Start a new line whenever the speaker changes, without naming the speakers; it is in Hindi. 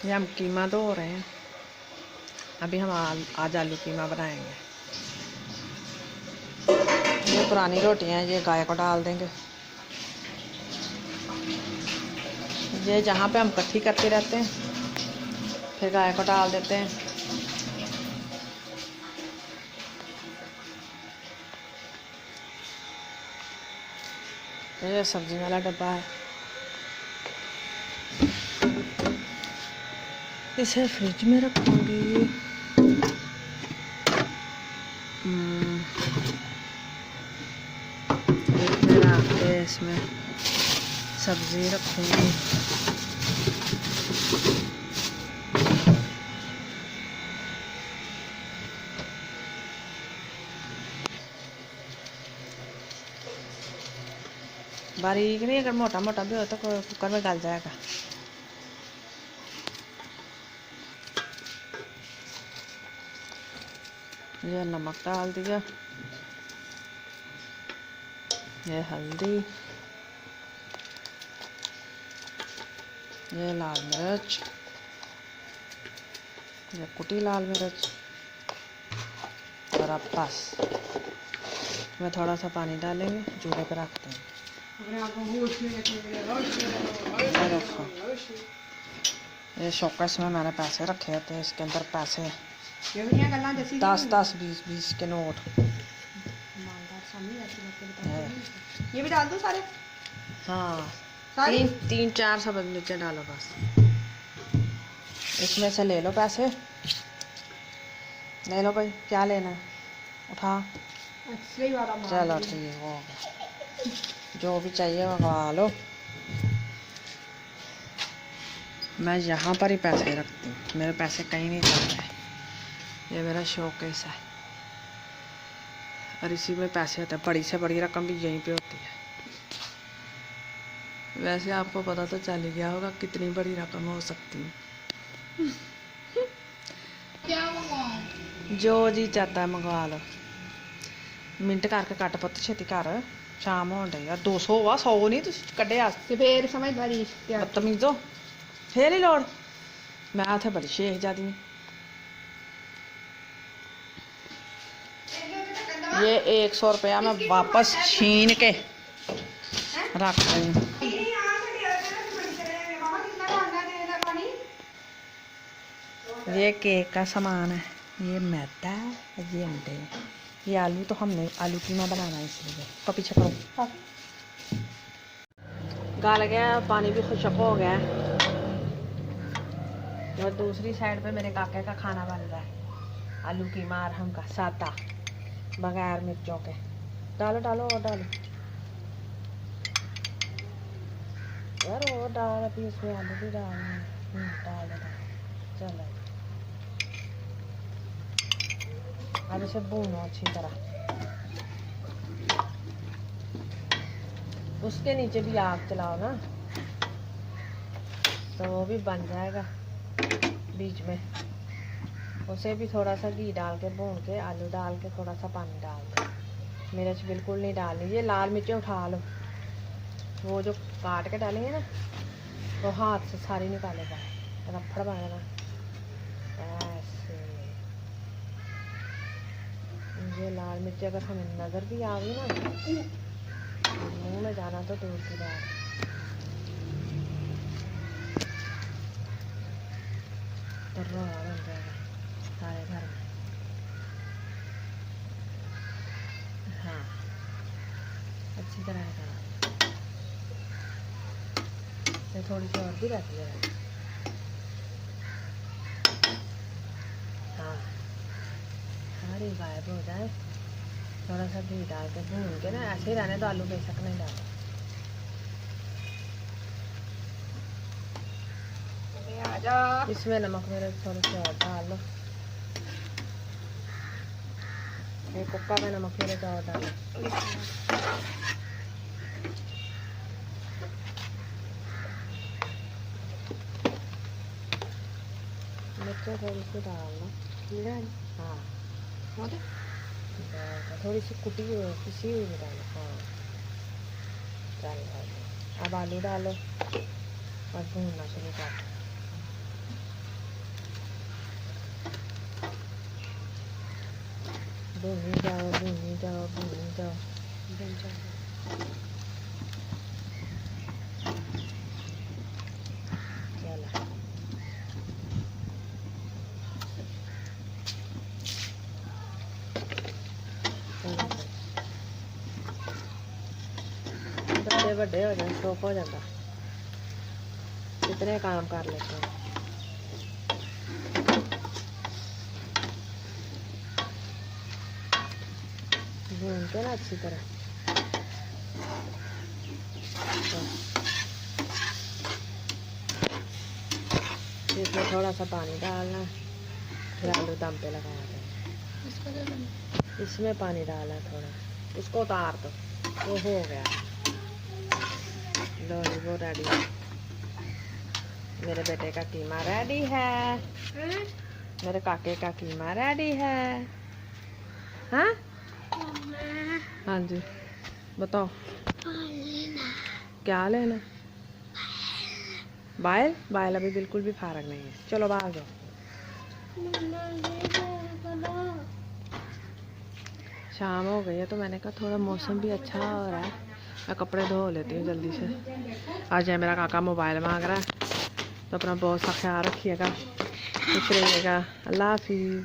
ये हम कीमा धो रहे हैं। अभी हम आज आलू कीमा बनाएंगे। ये पुरानी रोटियां हैं, ये गाय को डाल देंगे। ये जहाँ पे हम इकट्ठी करते रहते हैं, फिर गाय को डाल देते हैं। ये सब्जी वाला डब्बा है, इसे फ्रिज में रखूंगी। फ्रिज में रख के इसमें सब्जी रखूंगी। बारीक नहीं, अगर मोटा मोटा भी हो तो कुकर में गल जाएगा। ये नमक डाल दिया, ये हल्दी, ये लाल मिर्च, ये कुटी लाल मिर्च, और अब बस मैं थोड़ा सा पानी डालेंगे, चूल्हे पे रखते हैं। ये शौकस में मैंने पैसे रखे होते हैं, इसके अंदर पैसे 10-10, 20-20 के नोट।
ये भी डाल दो सारे।
हाँ,
सारे
3-4 सब मिर्चें डालो बस। इसमें से ले लो पैसे, ले लो भाई, क्या लेना है उठा। चलो ठीक हो गया, जो भी चाहिए मंगवा लो। मैं यहाँ पर ही पैसे रखती हूँ, मेरे पैसे कहीं नहीं जाते हैं। ये मेरा शोकेस है और इसी में पैसे होते हैं। बड़ी से बड़ी रकम भी यहीं पे होती है। वैसे आपको पता तो चल ही गया होगा कितनी बड़ी रकम हो सकती है।
क्या मंगवाऊं?
जो जी चाहता है मंगवा लो। मिनट करके कट पुत्त छेती कर, शाम होन डई आ। 200 वा 100 नहीं तुम कड्ढे
ते फिर समझदारी
बदतमीजो, फिर ही लोड़। मैं उत्थे बड़ी शेख जादी। ये 100 रुपया मैं वापस छीन के रख रही हूँ। ये केक का सामान है, ये मैदा है, ये अंडे हैं, ये आलू। तो हमने आलू कीमा बनाना है इसलिए। तो पीछे करो, गल गया, पानी भी खुशक हो गया। और दूसरी साइड पे मेरे काके का खाना बन रहा है, आलू कीमा अरहम का सादा, बगैर मिर्चों के। डालो डालो और डालो यार, और डाल। अभी इसमें आलू भी डालना, डाल दो। चलो अब इसे भूनो अच्छी तरह। उसके नीचे भी आग चलाओ ना, तो वो भी बन जाएगा। बीच में उसे भी थोड़ा सा घी डाल के भून के, आलू डाल के, थोड़ा सा पानी डाल दो। मिर्च बिल्कुल नहीं डालनी। ये लाल मिर्चें उठा लो, वो जो काट के डालेंगे ना, वो हाथ से सारी निकाले बाहर, रफड़ बनेगा ऐसे। ये लाल मिर्च अगर हमें नज़र भी आ गई ना मुंह में जाना तो दूर की बात। तो रोड़ा बन जाएगा सारे घर में। हाँ, अच्छी तरह करा। तो थोड़ी सी और भी रहती है। हाँ, सारी गायब हो जाए। थोड़ा सा घी डाल के भून के ना, ऐसे ही रहने दो। आलू बेशक नहीं डालो। इसमें नमक मेरे थोड़े से और डाल लो। एक कुक्का में नमक मेरे और डालो। मिर्चें थोड़ी सी डाल लो। हाँ
बहुत है।
थोड़ी सी कुटी हुई पिसी हुई भी डालो। हाँ चल भाई, अब आलू डालो और भूनना शुरू कर दो। भूनी जाओ भूनी जाओ भूनी जाओ। चलो बच्चे बड़े हो जाए स्टॉप हो जाता, कितने काम कर लेते हैं। भून के ना अच्छी तरह। इसमें थोड़ा सा पानी डालना, फिर आलू दम पे लगाना है। इसमें पानी डालना थोड़ा, इसको उतार दो। वो हो गया, लो जी वो रेडी है। मेरे बेटे का कीमा रेडी है, मेरे काके का कीमा रेडी है। हाँ हाँ जी बताओ क्या लेना। बायल बायल अभी बिल्कुल भी फारग नहीं है। चलो बाहर जाओ। शाम हो गई है तो मैंने कहा थोड़ा मौसम भी अच्छा हो रहा है, मैं कपड़े धो लेती हूँ जल्दी से। आज है मेरा काका मोबाइल मांग रहा है, तो अपना बहुत सा ख्याल रखिएगा, खुश रहिएगा। अल्लाह हाफिज़।